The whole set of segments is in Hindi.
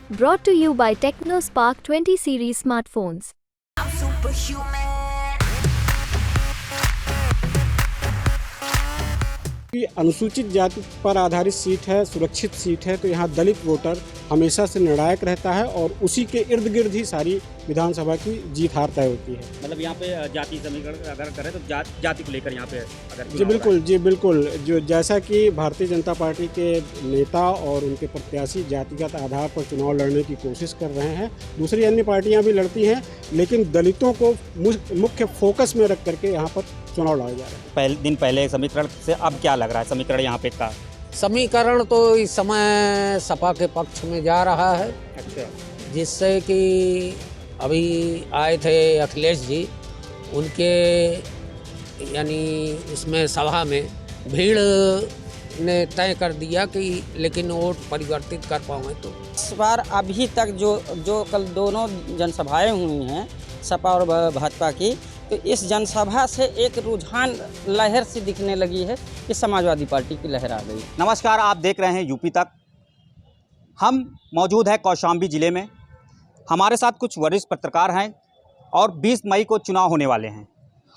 Brought to you by TechnoSpark 20 series smartphones. I'm superhuman. कि अनुसूचित जाति पर आधारित सीट है, सुरक्षित सीट है, तो यहाँ दलित वोटर हमेशा से निर्णायक रहता है और उसी के इर्द गिर्द ही सारी विधानसभा की जीत हार तय होती है। मतलब यहाँ पे जाति समीकरण अगर करें तो जाति को लेकर यहाँ पे अगर जी बिल्कुल जो जैसा कि भारतीय जनता पार्टी के नेता और उनके प्रत्याशी जातिगत आधार पर चुनाव लड़ने की कोशिश कर रहे हैं, दूसरी अन्य पार्टियां भी लड़ती हैं, लेकिन दलितों को मुख्य फोकस में रख करके यहाँ पर चुनाव लड़ा जा रहा है। पहले समीकरण से अब क्या लग रहा है? समीकरण यहाँ पे का समीकरण तो इस समय सपा के पक्ष में जा रहा है। अच्छा, जिससे कि अभी आए थे अखिलेश जी, उनके यानी इसमें सभा में भीड़ ने तय कर दिया कि लेकिन वोट परिवर्तित कर पाएँ तो इस बार अभी तक जो कल दोनों जनसभाएं हुई हैं सपा और भाजपा की, तो इस जनसभा से एक रुझान लहर सी दिखने लगी है कि समाजवादी पार्टी की लहर आ गई। नमस्कार, आप देख रहे हैं यूपी तक। हम मौजूद हैं कौशाम्बी ज़िले में। हमारे साथ कुछ वरिष्ठ पत्रकार हैं और 20 मई को चुनाव होने वाले हैं।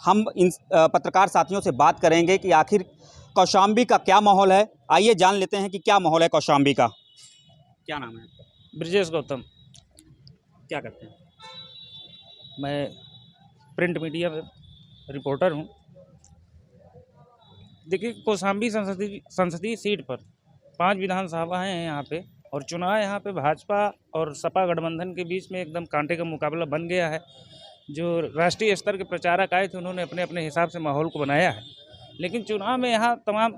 हम इन पत्रकार साथियों से बात करेंगे कि आखिर कौशाम्बी का क्या माहौल है। आइए जान लेते हैं कि क्या माहौल है कौशाम्बी का। क्या नाम है आपका? ब्रजेश गौतम। क्या करते हैं? मैं प्रिंट मीडिया में रिपोर्टर हूँ। देखिए, कौशाम्बी संसदीय सीट पर 5 विधानसभाएं हैं यहाँ पे, और चुनाव यहाँ पे भाजपा और सपा गठबंधन के बीच में एकदम कांटे का मुकाबला बन गया है। जो राष्ट्रीय स्तर के प्रचारक आए थे उन्होंने अपने अपने हिसाब से माहौल को बनाया है, लेकिन चुनाव में यहाँ तमाम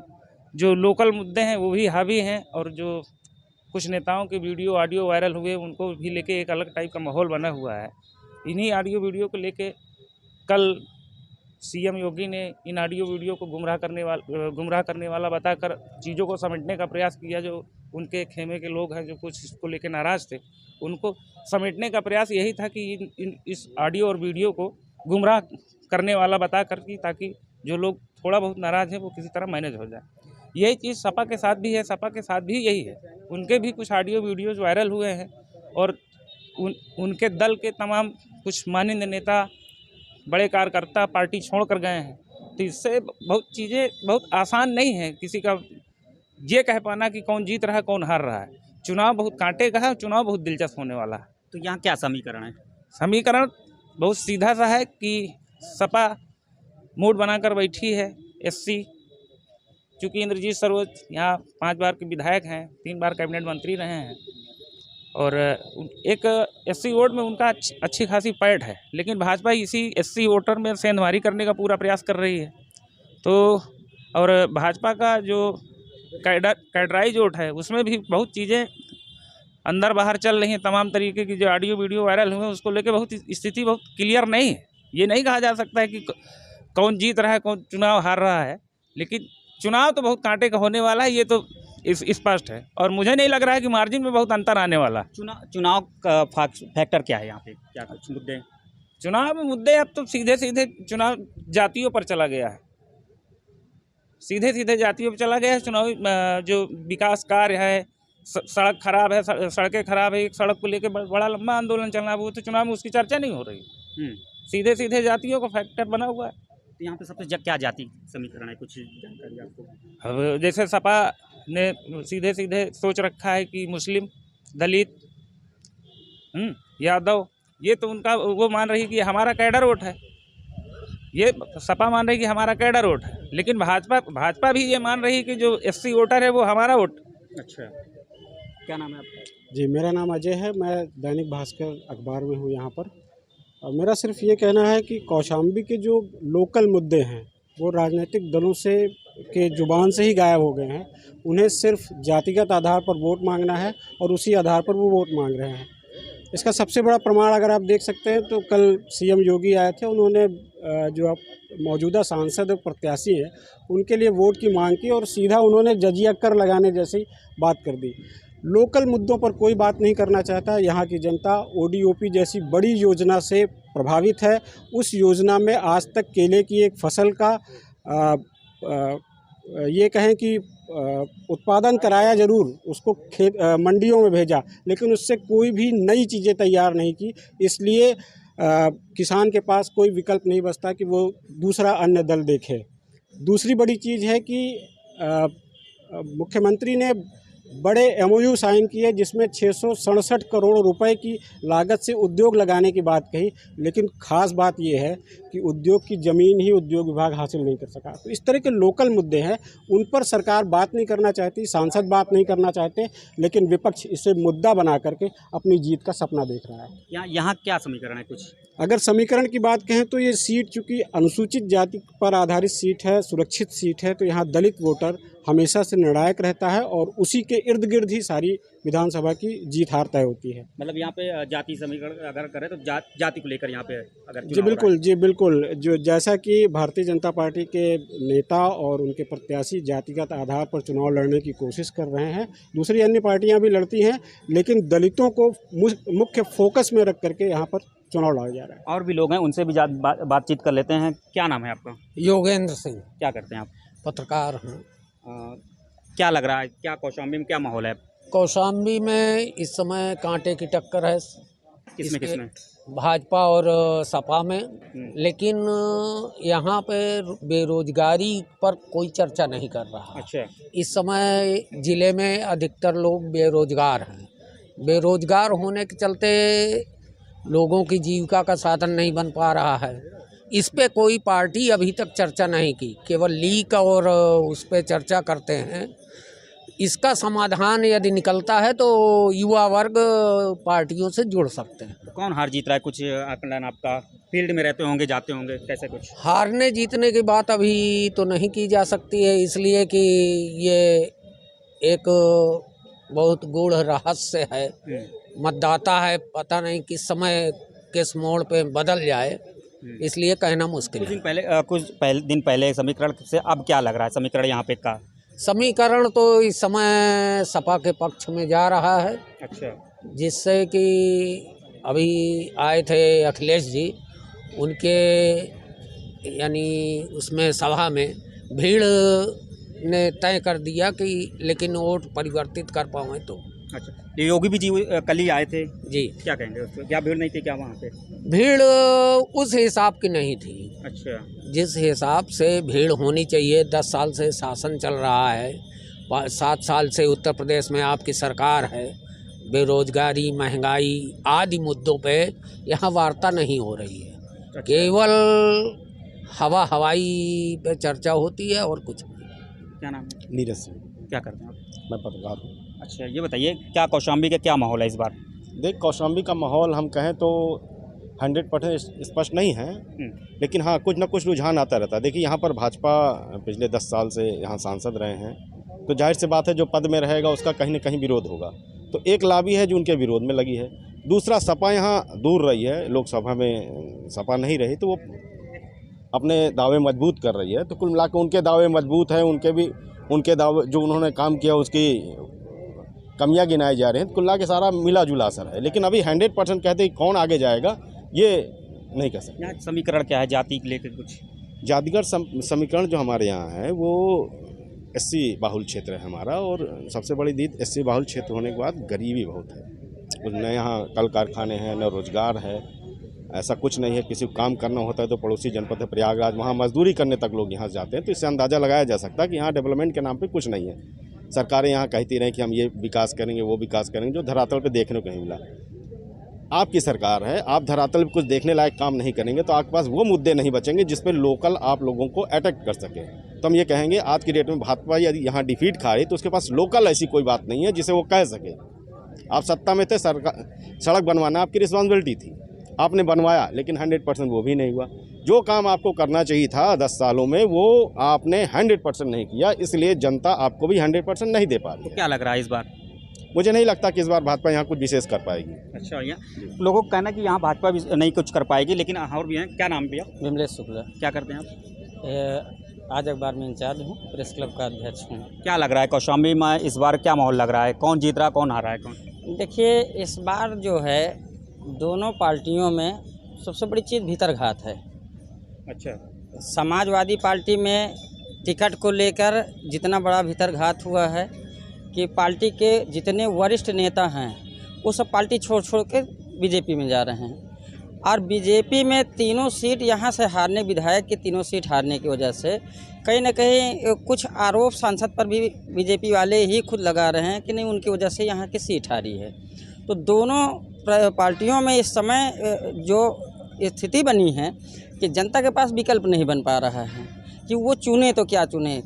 जो लोकल मुद्दे हैं वो भी हावी हैं, और जो कुछ नेताओं के वीडियो ऑडियो वायरल हुए उनको भी लेके एक अलग टाइप का माहौल बना हुआ है। इन्हीं ऑडियो वीडियो को लेके कल सीएम योगी ने इन ऑडियो वीडियो को गुमराह करने वाला बताकर चीज़ों को समेटने का प्रयास किया। जो उनके खेमे के लोग हैं जो कुछ इसको लेकर नाराज़ थे, उनको समेटने का प्रयास यही था कि इस ऑडियो और वीडियो को गुमराह करने वाला बताकर कि ताकि जो लोग थोड़ा बहुत नाराज़ हैं वो किसी तरह मैनेज हो जाए। यही चीज़ सपा के साथ भी है, सपा के साथ भी यही है। उनके भी कुछ ऑडियो वीडियोज़ वायरल हुए हैं और उनके दल के तमाम कुछ माननीय नेता, बड़े कार्यकर्ता पार्टी छोड़ कर गए हैं। तो इससे बहुत चीज़ें बहुत आसान नहीं है किसी का ये कह पाना कि कौन जीत रहा है कौन हार रहा है। चुनाव बहुत कांटे का है, चुनाव बहुत दिलचस्प होने वाला है। तो यहाँ क्या समीकरण है? समीकरण बहुत सीधा सा है कि सपा मूड बनाकर बैठी है। एससी, चूँकि इंद्रजीत सरोज यहाँ 5 बार के विधायक हैं, 3 बार कैबिनेट मंत्री रहे हैं, और एक एससी वोट में उनका अच्छी खासी पैठ है, लेकिन भाजपा इसी एससी वोटर में सेंधमारी करने का पूरा प्रयास कर रही है। तो और भाजपा का जो कैडराइज वोट है उसमें भी बहुत चीज़ें अंदर बाहर चल रही हैं। तमाम तरीके की जो ऑडियो वीडियो वायरल हुए उसको लेकर बहुत स्थिति बहुत क्लियर नहीं है। ये नहीं कहा जा सकता है कि कौन जीत रहा है कौन चुनाव हार रहा है, लेकिन चुनाव तो बहुत कांटे का होने वाला है, ये तो स्पष्ट है। और मुझे नहीं लग रहा है कि मार्जिन में बहुत अंतर आने वाला। चुनाव का फैक्टर क्या है यहाँ पे? क्या कुछ मुद्दे? चुनाव में मुद्दे अब तो सीधे सीधे चुनाव जातियों पर चला गया है, सीधे सीधे जातियों पर चला गया है। चुनावी जो विकास कार्य है, सड़क खराब है, सड़कें खराब है, एक सड़क को लेकर बड़ा लंबा आंदोलन चलना है, वो तो चुनाव में उसकी चर्चा नहीं हो रही। सीधे सीधे जातियों का फैक्टर बना हुआ है। तो यहाँ पे सबसे क्या जाति समीकरण है? कुछ जानकारी आपको? अब जैसे सपा ने सीधे सीधे सोच रखा है कि मुस्लिम, दलित, यादव, ये तो उनका वो मान रही कि हमारा कैडर वोट है। ये सपा मान रही कि हमारा कैडर वोट है, लेकिन भाजपा भी ये मान रही कि जो एससी वोटर है वो हमारा वोट। अच्छा, क्या नाम है आपका? जी, मेरा नाम अजय है। मैं दैनिक भास्कर अखबार में हूँ यहाँ पर। और मेरा सिर्फ ये कहना है कि कौशाम्बी के जो लोकल मुद्दे हैं वो राजनीतिक दलों से के जुबान से ही गायब हो गए हैं। उन्हें सिर्फ जातिगत आधार पर वोट मांगना है और उसी आधार पर वो वोट मांग रहे हैं। इसका सबसे बड़ा प्रमाण अगर आप देख सकते हैं तो कल सीएम योगी आए थे, उन्होंने जो अब मौजूदा सांसद और प्रत्याशी हैं उनके लिए वोट की मांग की और सीधा उन्होंने जजिया कर लगाने जैसी बात कर दी। लोकल मुद्दों पर कोई बात नहीं करना चाहता। यहाँ की जनता ओडीओपी जैसी बड़ी योजना से प्रभावित है। उस योजना में आज तक केले की एक फसल का ये कहें कि उत्पादन कराया ज़रूर, उसको मंडियों में भेजा, लेकिन उससे कोई भी नई चीज़ें तैयार नहीं की। इसलिए किसान के पास कोई विकल्प नहीं बचता कि वो दूसरा अन्य दल देखे। दूसरी बड़ी चीज़ है कि मुख्यमंत्री ने बड़े MOU साइन किए जिसमें 667 करोड़ रुपए की लागत से उद्योग लगाने की बात कही, लेकिन ख़ास बात यह है कि उद्योग की ज़मीन ही उद्योग विभाग हासिल नहीं कर सका। तो इस तरह के लोकल मुद्दे हैं, उन पर सरकार बात नहीं करना चाहती, सांसद बात नहीं करना चाहते, लेकिन विपक्ष इसे मुद्दा बना करके अपनी जीत का सपना देख रहा है। यहाँ क्या समीकरण है कुछ? अगर समीकरण की बात कहें तो ये सीट चूँकि अनुसूचित जाति पर आधारित सीट है, सुरक्षित सीट है, तो यहाँ दलित वोटर हमेशा से निर्णायक रहता है और उसी के इर्द गिर्द ही सारी विधानसभा की जीत हार तय होती है। मतलब यहाँ पे जाति समीकरण अगर करें तो जाति को लेकर यहाँ पे अगर जी बिल्कुल, जो जैसा कि भारतीय जनता पार्टी के नेता और उनके प्रत्याशी जातिगत आधार पर चुनाव लड़ने की कोशिश कर रहे हैं, दूसरी अन्य पार्टियां भी लड़ती हैं, लेकिन दलितों को मुख्य फोकस में रख करके यहाँ पर चुनाव लड़ा जा रहा है। और भी लोग हैं, उनसे भी बातचीत कर लेते हैं। क्या नाम है आपका? योगेंद्र सिंह। क्या करते हैं आप? पत्रकार हैं। क्या लग रहा है, क्या कौशाम्बी में क्या माहौल है? कौशाम्बी में इस समय कांटे की टक्कर है। किसमें? भाजपा और सपा में। लेकिन यहाँ पे बेरोजगारी पर कोई चर्चा नहीं कर रहा। अच्छा। इस समय ज़िले में अधिकतर लोग बेरोजगार हैं। बेरोजगार होने के चलते लोगों की जीविका का साधन नहीं बन पा रहा है। इस पे कोई पार्टी अभी तक चर्चा नहीं की, केवल लीक और उस पे चर्चा करते हैं। इसका समाधान यदि निकलता है तो युवा वर्ग पार्टियों से जुड़ सकते हैं। तो कौन हार जीत रहा है, कुछ आकलन आपका? फील्ड में रहते होंगे, जाते होंगे, कैसे कुछ? हारने जीतने की बात अभी तो नहीं की जा सकती है, इसलिए कि ये एक बहुत गूढ़ रहस्य है। मतदाता है, पता नहीं किस समय किस मोड़ पे बदल जाए, इसलिए कहना मुश्किल है। कुछ दिन पहले समीकरण से अब क्या लग रहा है? समीकरण यहाँ पे का समीकरण तो इस समय सपा के पक्ष में जा रहा है। अच्छा। जिससे कि अभी आए थे अखिलेश जी, उनके यानी उसमें सभा में भीड़ ने तय कर दिया कि लेकिन वोट परिवर्तित कर पाएँ तो। अच्छा, योगी भी जी कल ही आए थे जी। क्या कहेंगे उस पर? क्या भीड़ नहीं थी क्या वहाँ पे? भीड़ उस हिसाब की नहीं थी। अच्छा। जिस हिसाब से भीड़ होनी चाहिए। 10 साल से शासन चल रहा है, 7 साल से उत्तर प्रदेश में आपकी सरकार है। बेरोजगारी, महंगाई आदि मुद्दों पे यहाँ वार्ता नहीं हो रही है। अच्छा। केवल हवाई पे चर्चा होती है और कुछ नहीं। क्या नाम है? नीरज सिंह। क्या करते हैं आप? मैं पत्रकार हूँ। अच्छा, ये बताइए क्या कौशाम्बी का क्या माहौल है इस बार? देख, कौशाम्बी का माहौल हम कहें तो 100% स्पष्ट नहीं है, लेकिन हाँ कुछ ना कुछ रुझान आता रहता है। देखिए, यहाँ पर भाजपा पिछले 10 साल से यहाँ सांसद रहे हैं, तो जाहिर सी बात है जो पद में रहेगा उसका कहीं ना कहीं विरोध होगा। तो एक लॉबी है जो उनके विरोध में लगी है। दूसरा, सपा यहाँ दूर रही है, लोकसभा में सपा नहीं रही, तो वो अपने दावे मजबूत कर रही है। तो कुल मिलाकर उनके दावे मजबूत हैं, उनके दावे जो उन्होंने काम किया उसकी कमियां गिनाई जा रही हैं। कुल के सारा मिला जुला असर है, लेकिन अभी 100% कहते हैं कौन आगे जाएगा ये नहीं कह सकते। यहाँ समीकरण क्या है जाति को लेकर कुछ? जातिगत समीकरण जो हमारे यहाँ है वो SC बाहुल क्षेत्र है हमारा, और सबसे बड़ी दीद SC बाहुल क्षेत्र होने के बाद गरीबी बहुत है। न यहाँ कल कारखाने हैं, न रोजगार है, ऐसा कुछ नहीं है। किसी को काम करना होता है तो पड़ोसी जनपद है प्रयागराज, वहाँ मजदूरी करने तक लोग यहाँ जाते हैं। तो इससे अंदाज़ा लगाया जा सकता है कि यहाँ डेवलपमेंट के नाम पे कुछ नहीं है। सरकारें यहाँ कहती रहें कि हम ये विकास करेंगे, वो विकास करेंगे, जो धरातल पे देखने को नहीं मिला। आपकी सरकार है, आप धरातल पे कुछ देखने लायक काम नहीं करेंगे तो आपके पास वो मुद्दे नहीं बचेंगे जिस पे लोकल आप लोगों को अटैक कर सके। तो हम ये कहेंगे आज की डेट में भाजपा यदि यहाँ डिफीट खा रही तो उसके पास लोकल ऐसी कोई बात नहीं है जिसे वो कह सके। आप सत्ता में थे, सड़क बनवाना आपकी रिस्पॉन्सिबिलिटी थी, आपने बनवाया, लेकिन 100% वो भी नहीं हुआ। जो काम आपको करना चाहिए था 10 सालों में वो आपने 100% नहीं किया, इसलिए जनता आपको भी 100% नहीं दे पा रही। तो क्या लग रहा है इस बार? मुझे नहीं लगता कि इस बार भाजपा यहाँ कुछ विशेष कर पाएगी। अच्छा, यहाँ लोगों का कहना है कि यहाँ भाजपा भी नहीं कुछ कर पाएगी, लेकिन और भी हैं। क्या नाम भैया? विमलेश शुक्ला। क्या करते हैं आप? आज अखबार में इंचार्ज हूँ, प्रेस क्लब का अध्यक्ष हूँ। क्या लग रहा है कौशाम्बी में इस बार क्या माहौल लग रहा है? कौन जीत रहा है, कौन हारा है? कौन? देखिए, इस बार जो है दोनों पार्टियों में सबसे बड़ी चीज़ भीतरघात है। अच्छा। समाजवादी पार्टी में टिकट को लेकर जितना बड़ा भीतरघात हुआ है कि पार्टी के जितने वरिष्ठ नेता हैं वो सब पार्टी छोड़ छोड़ के बीजेपी में जा रहे हैं। और बीजेपी में तीनों सीट यहाँ से हारने, विधायक की तीनों सीट हारने की वजह से कहीं ना कहीं कुछ आरोप सांसद पर भी बीजेपी वाले ही खुद लगा रहे हैं कि नहीं उनकी वजह से यहाँ की सीट हारी है। तो दोनों पार्टियों में इस समय जो स्थिति बनी है कि जनता के पास विकल्प नहीं बन पा रहा है कि वो चुने तो क्या चुने।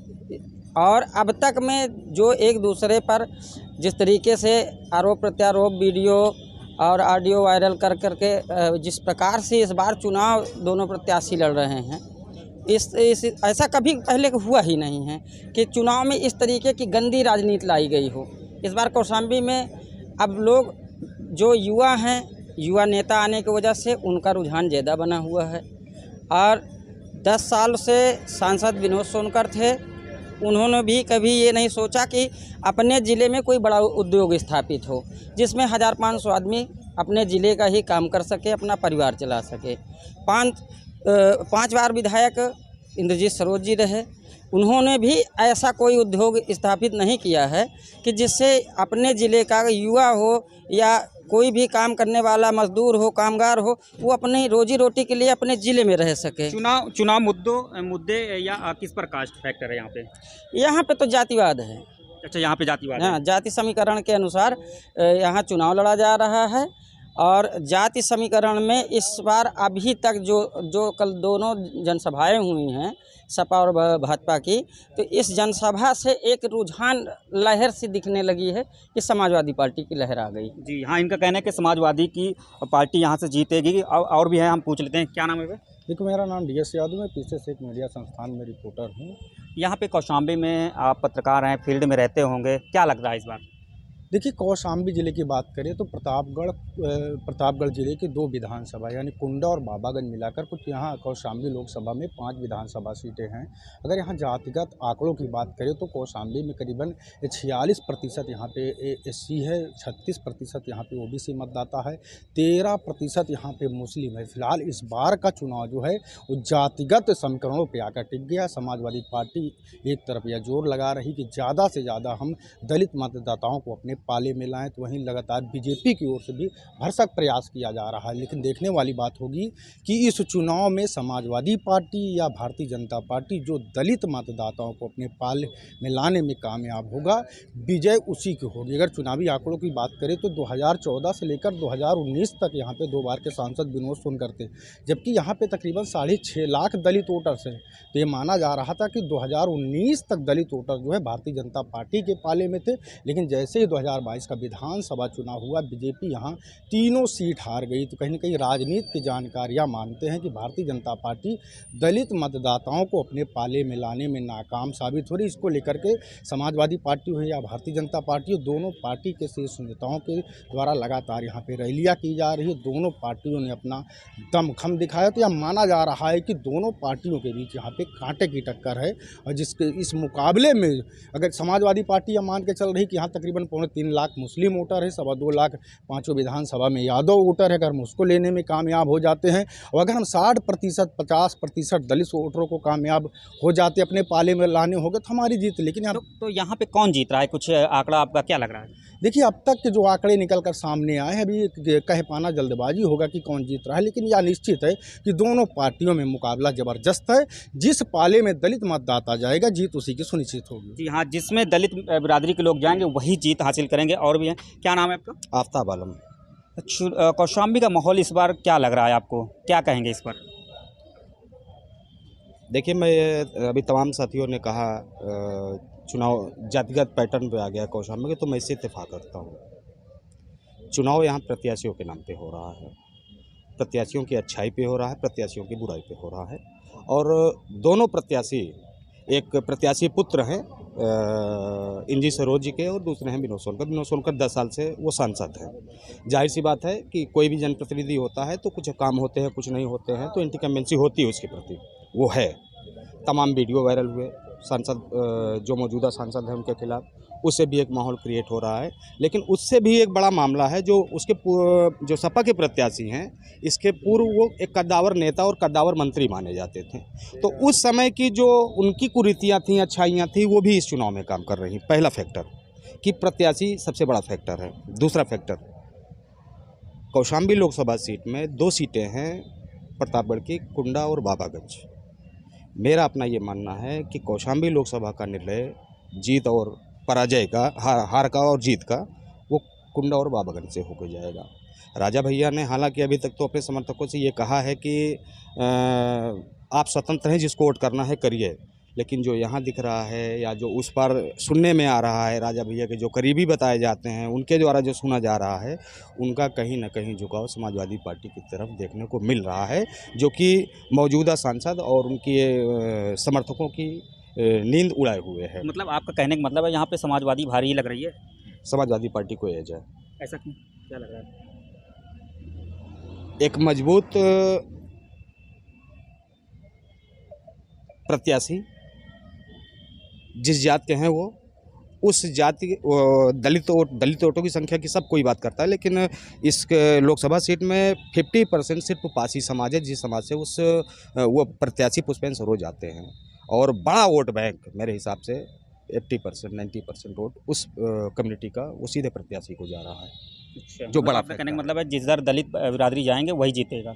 और अब तक में जो एक दूसरे पर जिस तरीके से आरोप प्रत्यारोप वीडियो और ऑडियो वायरल कर करके जिस प्रकार से इस बार चुनाव दोनों प्रत्याशी लड़ रहे हैं, इस ऐसा कभी पहले हुआ ही नहीं है कि चुनाव में इस तरीके की गंदी राजनीति लाई गई हो। इस बार कौशाम्बी में अब लोग जो युवा हैं, युवा नेता आने की वजह से उनका रुझान ज़्यादा बना हुआ है। और 10 साल से सांसद विनोद सोनकर थे, उन्होंने भी कभी ये नहीं सोचा कि अपने ज़िले में कोई बड़ा उद्योग स्थापित हो जिसमें 1500 आदमी अपने ज़िले का ही काम कर सके, अपना परिवार चला सके। 5 बार विधायक इंद्रजीत सरोज जी रहे, उन्होंने भी ऐसा कोई उद्योग स्थापित नहीं किया है कि जिससे अपने ज़िले का युवा हो या कोई भी काम करने वाला मजदूर हो, कामगार हो, वो अपनी रोजी रोटी के लिए अपने ज़िले में रह सके। चुनाव मुद्दे या किस पर कास्ट फैक्टर है यहाँ पे? यहाँ पे तो जातिवाद है। अच्छा, यहाँ पे जातिवाद हाँ, जाति समीकरण के अनुसार यहाँ चुनाव लड़ा जा रहा है। और जाति समीकरण में इस बार अभी तक जो कल दोनों जनसभाएं हुई हैं सपा और भाजपा की, तो इस जनसभा से एक रुझान लहर सी दिखने लगी है कि समाजवादी पार्टी की लहर आ गई। जी हाँ, इनका कहना है कि समाजवादी की पार्टी यहाँ से जीतेगी। और भी है, हम पूछ लेते हैं, क्या नाम है वे? देखो, मेरा नाम DS यादव है, पीछे से एक मीडिया संस्थान में रिपोर्टर हूँ। यहाँ पे कौशाम्बी में आप पत्रकार हैं, फील्ड में रहते होंगे, क्या लग रहा है इस बार? देखिए, कौशाम्बी ज़िले की बात करें तो प्रतापगढ़ ज़िले की 2 विधानसभा यानी कुंडा और बाबागंज मिलाकर कुछ यहाँ कौशाम्बी लोकसभा में 5 विधानसभा सीटें हैं। अगर यहाँ जातिगत आंकड़ों की बात करें तो कौशाम्बी में करीबन 46% यहाँ पे SC है, 36% यहाँ पे OBC मतदाता है, 13% यहाँ पे मुस्लिम है। फिलहाल इस बार का चुनाव जो है वो जातिगत समीकरणों पर आकर टिक गया। समाजवादी पार्टी एक तरफ यह जोर लगा रही कि ज़्यादा से ज़्यादा हम दलित मतदाताओं को अपने पाले में लाएं, तो वहीं लगातार बीजेपी की ओर से भी भरसक प्रयास किया जा रहा है। लेकिन देखने वाली बात होगी कि इस चुनाव में समाजवादी पार्टी या भारतीय जनता पार्टी जो दलित मतदाताओं को अपने पाले में लाने में कामयाब होगा, विजय उसी की होगी। अगर चुनावी आंकड़ों की बात करें तो 2014 से लेकर 2019 तक यहाँ पे 2 बार के सांसद विनोद सोनकर थे, जबकि यहाँ पे तकरीबन 6.5 लाख दलित वोटर्स हैं। तो ये माना जा रहा था कि 2019 तक दलित वोटर जो है भारतीय जनता पार्टी के पाले में थे। लेकिन जैसे ही 2022 का विधानसभा चुनाव हुआ, बीजेपी यहाँ तीनों सीट हार गई। तो कहीं ना कहीं राजनीति की जानकारियाँ मानते हैं कि भारतीय जनता पार्टी दलित मतदाताओं को अपने पाले में लाने में नाकाम साबित हो रही। इसको लेकर के समाजवादी पार्टी हो या भारतीय जनता पार्टी हो, दोनों पार्टी के शीर्ष नेताओं के द्वारा लगातार यहाँ पे रैलियाँ की जा रही है। दोनों पार्टियों ने अपना दमखम दिखाया। तो यह माना जा रहा है कि दोनों पार्टियों के बीच यहाँ पे कांटे की टक्कर है। और जिसके इस मुकाबले में अगर समाजवादी पार्टी यह मान के चल रही कि यहाँ तकरीबन 3 लाख मुस्लिम वोटर है, 2.25 लाख 5 विधानसभा में यादव वोटर है, अगर हम उसको लेने में कामयाब हो जाते हैं और अगर हम 60% 50% दलित वोटरों को कामयाब हो जाते अपने पाले में लाने होंगे तो हमारी जीत। लेकिन तो यहाँ पे कौन जीत रहा है, कुछ आंकड़ा आपका क्या लग रहा है? देखिए, अब तक के जो आंकड़े निकल कर सामने आए हैं, अभी कह पाना जल्दबाजी होगा कि कौन जीत रहा है, लेकिन यह निश्चित है कि दोनों पार्टियों में मुकाबला ज़बरदस्त है। जिस पाले में दलित मतदाता जाएगा, जीत उसी की सुनिश्चित होगी। जी हाँ, जिसमें दलित बिरादरी के लोग जाएंगे वही जीत हासिल करेंगे। और भी हैं, क्या नाम है आपका? आफ्ताब आलम। कौशाम्बी का माहौल इस बार क्या लग रहा है आपको, क्या कहेंगे इस पर? देखिए, मैं अभी तमाम साथियों ने कहा चुनाव जातिगत पैटर्न पे आ गया कौशाम्बी के, तो मैं इससे इत्तेफाक करता हूँ। चुनाव यहाँ प्रत्याशियों के नाम पे हो रहा है, प्रत्याशियों की अच्छाई पे हो रहा है, प्रत्याशियों की बुराई पे हो रहा है। और दोनों प्रत्याशी, एक प्रत्याशी पुत्र हैं इंद्रजीत सरोज जी के और दूसरे हैं विनोद सोनकर। विनोद सोनकर 10 साल से वो सांसद हैं। जाहिर सी बात है कि कोई भी जनप्रतिनिधि होता है तो कुछ काम होते हैं, कुछ नहीं होते हैं, तो इंटिकम्बेंसी होती है उसके प्रति, वो है। तमाम वीडियो वायरल हुए सांसद जो मौजूदा सांसद हैं उनके खिलाफ, उससे भी एक माहौल क्रिएट हो रहा है। लेकिन उससे भी एक बड़ा मामला है, जो उसके जो सपा के प्रत्याशी हैं, इसके पूर्व वो एक कद्दावर नेता और कद्दावर मंत्री माने जाते थे। तो उस समय की जो उनकी कुरीतियाँ थीं, अच्छाइयाँ थीं, वो भी इस चुनाव में काम कर रही। पहला फैक्टर कि प्रत्याशी सबसे बड़ा फैक्टर है। दूसरा फैक्टर, कौशाम्बी लोकसभा सीट में 2 सीटें हैं प्रतापगढ़ की, कुंडा और बाबागंज। मेरा अपना ये मानना है कि कौशाम्बी लोकसभा का निर्णय जीत और पराजय का, हार का और जीत का, वो कुंडा और बाबागंज से होकर जाएगा। राजा भैया ने हालांकि अभी तक तो अपने समर्थकों से ये कहा है कि आप स्वतंत्र हैं, जिसको वोट करना है करिए। लेकिन जो यहाँ दिख रहा है या जो उस पर सुनने में आ रहा है, राजा भैया के जो करीबी बताए जाते हैं, उनके द्वारा जो सुना जा रहा है, उनका कहीं ना कहीं झुकाव समाजवादी पार्टी की तरफ देखने को मिल रहा है, जो कि मौजूदा सांसद और उनके समर्थकों की नींद उड़ाए हुए है। मतलब आपका कहने का मतलब है यहाँ पे समाजवादी भारी लग रही है? समाजवादी पार्टी को एज है। ऐसा क्यों, क्या लग रहा है? एक मजबूत प्रत्याशी, जिस जात के हैं वो, उस जाति दलित वोटों की संख्या की सब कोई बात करता है, लेकिन इस लोकसभा सीट में 50% सिर्फ पासी समाज है, जिस समाज से वो प्रत्याशी पुष्पेंद्र सरोज आते हैं। और बड़ा वोट बैंक मेरे हिसाब से 80% 90% वोट उस कम्युनिटी का वो सीधे प्रत्याशी को जा रहा है। अच्छा, जो बड़ा कहने का मतलब है जिधर दलित बिरादरी जाएंगे वही जीतेगा।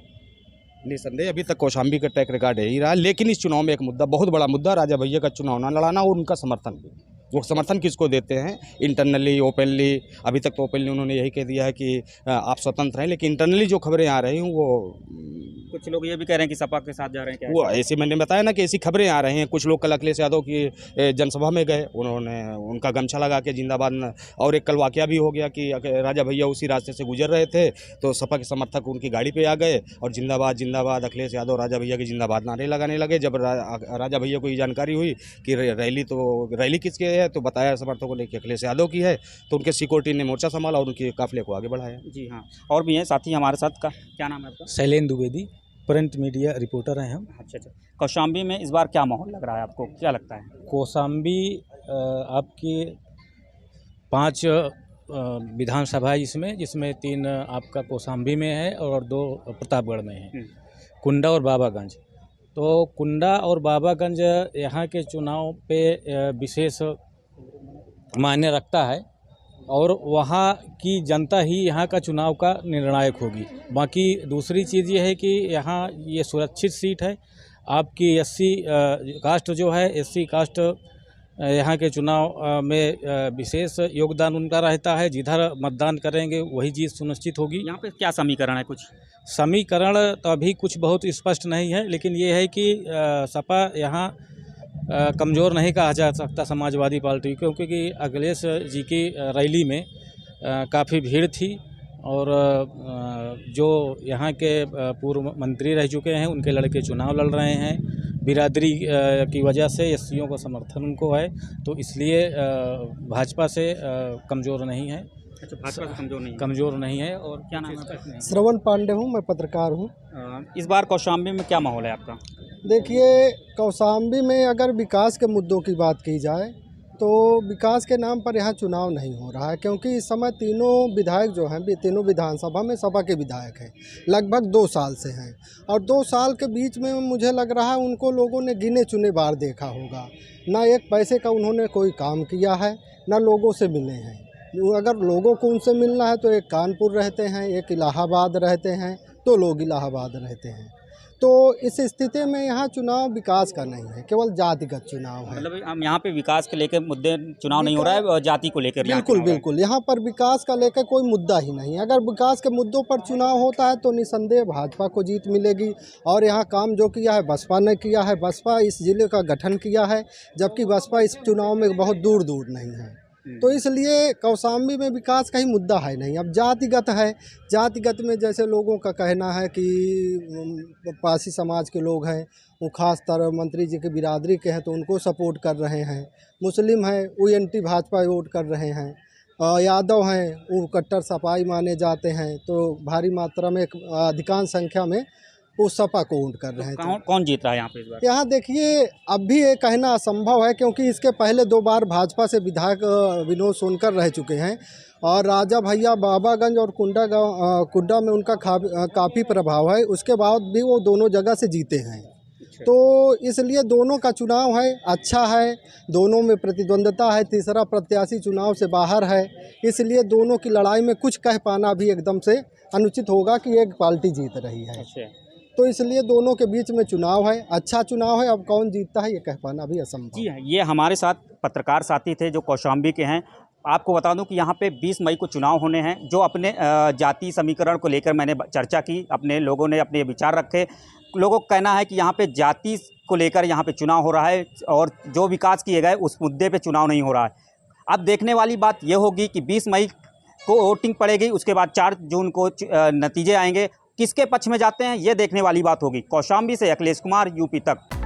निसंदेह अभी तक कौशाम्बी का ट्रैक रिकॉर्ड यही रहा। लेकिन इस चुनाव में एक मुद्दा, बहुत बड़ा मुद्दा, राजा भैया का चुनाव ना लड़ाना और उनका समर्थन भी। वो समर्थन किसको देते हैं? Internally, openly. अभी तक तो ओपनली उन्होंने यही कह दिया है कि आप स्वतंत्र हैं, लेकिन इंटरनली जो खबरें आ रही हैं वो कुछ लोग ये भी कह रहे हैं कि सपा के साथ जा रहे हैं। क्या वो ऐसी, मैंने बताया ना कि ऐसी खबरें आ रही हैं। कुछ लोग कल अखिलेश यादव की जनसभा में गए, उन्होंने उनका गमछा लगा के जिंदाबाद। और एक कल वाकया भी हो गया कि राजा भैया उसी रास्ते से गुजर रहे थे, तो सपा के समर्थक उनकी गाड़ी पे आ गए और जिंदाबाद जिंदाबाद अखिलेश यादव राजा भैया के जिंदाबाद नारे लगाने लगे। जब राजा भैया को ये जानकारी हुई कि रैली किसकी है, तो बताया समर्थकों ने कि अखिलेश यादव की है, तो उनके सिक्योरिटी ने मोर्चा संभाला और उनके काफिले को आगे बढ़ाया। जी हाँ, और भी हैं साथी हमारे साथ। का क्या नाम है आपका? Shailendra Dwivedi, print media reporter हैं हम। अच्छा। कौशाम्बी में इस बार क्या माहौल लग रहा है आपको, क्या लगता है? कौशाम्बी आपकी 5 विधानसभा जिसमें 3 आपका कौशाम्बी में है और 2 प्रतापगढ़ में है, कुंडा और बाबागंज। तो कुंडा और बाबागंज यहाँ के चुनाव पे विशेष मायने रखता है और वहाँ की जनता ही यहाँ का चुनाव का निर्णायक होगी। बाकी दूसरी चीज़ ये है कि यहाँ ये सुरक्षित सीट है। आपकी SC कास्ट जो है, SC कास्ट यहाँ के चुनाव में विशेष योगदान उनका रहता है। जिधर मतदान करेंगे वही चीज़ सुनिश्चित होगी। यहाँ पे क्या समीकरण है? कुछ समीकरण तो अभी कुछ बहुत स्पष्ट नहीं है, लेकिन ये है कि सपा यहाँ कमज़ोर नहीं कहा जा सकता समाजवादी पार्टी, क्योंकि अखिलेश जी की रैली में काफ़ी भीड़ थी और जो यहाँ के पूर्व मंत्री रह चुके हैं उनके लड़के चुनाव लड़ रहे हैं। बिरादरी की वजह से SCओं का समर्थन उनको है, तो इसलिए भाजपा से कमज़ोर नहीं है। अच्छा, भाजपा से कमज़ोर नहीं है। और क्या नाम है? श्रवण पांडे हूँ, मैं पत्रकार हूँ। इस बार कौशाम्बी में क्या माहौल है आपका? देखिए, कौशाम्बी में अगर विकास के मुद्दों की बात की जाए तो विकास के नाम पर यहाँ चुनाव नहीं हो रहा है, क्योंकि इस समय तीनों विधायक जो हैं, तीनों विधानसभा में सपा के विधायक हैं, लगभग 2 साल से हैं। और 2 साल के बीच में मुझे लग रहा है उनको लोगों ने गिने चुने बार देखा होगा। ना एक पैसे का उन्होंने कोई काम किया है, ना लोगों से मिले हैं। अगर लोगों को उनसे मिलना है तो एक कानपुर रहते हैं, एक इलाहाबाद रहते हैं, तो लोग इलाहाबाद रहते हैं। तो इस स्थिति में यहाँ चुनाव विकास का नहीं है, केवल जातिगत चुनाव है। मतलब हम यहाँ पे विकास के लेकर मुद्दे चुनाव नहीं हो रहा है, जाति को लेकर। बिल्कुल यहाँ पर विकास का लेकर कोई मुद्दा ही नहीं है। अगर विकास के मुद्दों पर चुनाव होता है तो निसंदेह भाजपा को जीत मिलेगी। और यहाँ काम जो किया है बसपा ने किया है। बसपा इस जिले का गठन किया है, जबकि बसपा इस चुनाव में बहुत दूर नहीं है। तो इसलिए कौशाम्बी में विकास का ही मुद्दा है नहीं। अब जातिगत है, जातिगत में जैसे लोगों का कहना है कि पासी समाज के लोग हैं, वो खास तरह मंत्री जी के बिरादरी के हैं तो उनको सपोर्ट कर रहे हैं। मुस्लिम हैं, वो एंटी भाजपा वोट कर रहे हैं। यादव हैं, वो कट्टर सपाई माने जाते हैं, तो भारी मात्रा में अधिकांश संख्या में वो सपा को वोट कर रहे थे। कौन कौन जीत रहा है यहाँ पे इस बार? यहाँ देखिए अब भी ये कहना असंभव है, क्योंकि इसके पहले 2 बार भाजपा से विधायक विनोद सोनकर रह चुके हैं और राजा भैया बाबागंज और कुंडा में उनका काफ़ी प्रभाव है। उसके बाद भी वो दोनों जगह से जीते हैं, तो इसलिए दोनों का चुनाव है अच्छा है, दोनों में प्रतिद्वंदता है, तीसरा प्रत्याशी चुनाव से बाहर है, इसलिए दोनों की लड़ाई में कुछ कह पाना भी एकदम से अनुचित होगा कि एक पार्टी जीत रही है। तो इसलिए दोनों के बीच में चुनाव है, अच्छा चुनाव है। अब कौन जीतता है ये कह पाना भी असंभव। जी हाँ, ये हमारे साथ पत्रकार साथी थे जो कौशाम्बी के हैं। आपको बता दूं कि यहाँ पे 20 मई को चुनाव होने हैं। जो अपने जाति समीकरण को लेकर मैंने चर्चा की, अपने लोगों ने अपने विचार रखे। लोगों का कहना है कि यहाँ पे जाति को लेकर यहाँ पे चुनाव हो रहा है और जो विकास किए गए उस मुद्दे पे चुनाव नहीं हो रहा है। अब देखने वाली बात ये होगी कि 20 मई को वोटिंग पड़ेगी, उसके बाद 4 जून को नतीजे आएंगे। किसके पक्ष में जाते हैं ये देखने वाली बात होगी। कौशाम्बी से अखिलेश कुमार, यूपी तक।